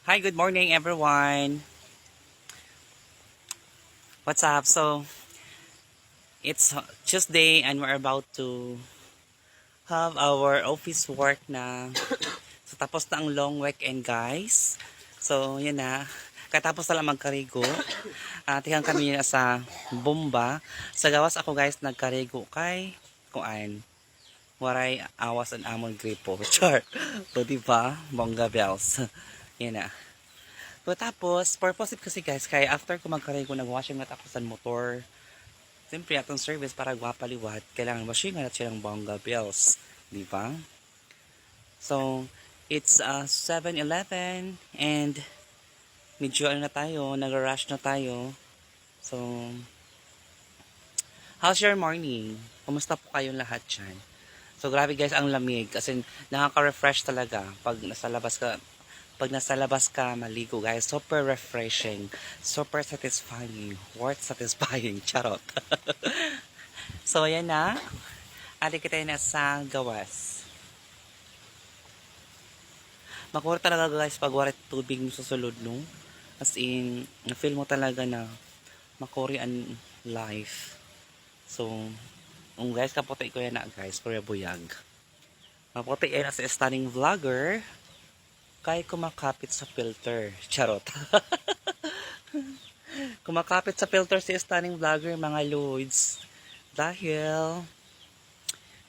Hi, good morning everyone. What's up? So, it's Tuesday and we're about to have our office work na. So, tapos na ang long weekend, guys. So, yun na. Katapos na lang magkarigo. Tihan kami sa bomba. Sa gawas ako, guys, nagkarigo kay kuan. Waray awas and amon gripo. Char. So, diba? Bongga bells. Yun na. So, tapos, purpose kasi guys, kaya after ko magkarigo, nag-washing na ako sa motor. Siyempre, atong service para gwapaliwat, kailangan washing na silang bongga bells. Di ba? So, it's 7:11 and medyo ano na tayo, nag-rush na tayo. So, how's your morning? Kumusta po kayong lahat dyan? So, grabe guys, ang lamig. Kasi nakaka-refresh talaga pag nasa labas ka maligo guys. Super refreshing. Super satisfying. Worth satisfying. Charot. So, ayan na. Adi kita na sa gawas. Makuha talaga guys pag warit tubig mo sa sulod no. As in, na-feel mo talaga na makurian life. So, guys, kaputi ko yan na guys, Korea Buyag. Maputi yan sa stunning vlogger. Kaya kumakapit sa filter. Charot. Kumakapit sa filter si stunning vlogger mga loads. Dahil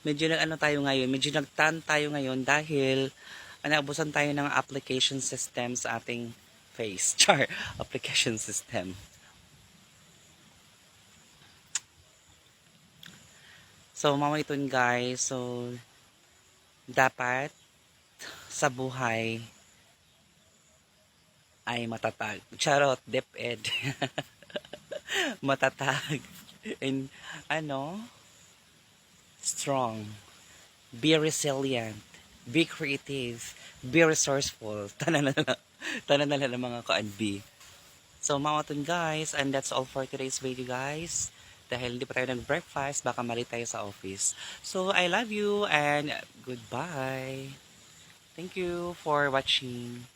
medyo nag-ano tayo ngayon, medyo nagtan tayo ngayon dahil naabusan tayo ng application system sa ating face. Char, application system. So, mamaiton guys. So, dapat sa buhay ay matatag. Charot, DepEd. Matatag. And, strong. Be resilient. Be creative. Be resourceful. Tanan na lang mga ka-NB. So, mamaton guys. And that's all for today's video guys. Dahil hindi pa tayo nag-breakfast, baka mali tayo sa office. So, I love you and goodbye. Thank you for watching.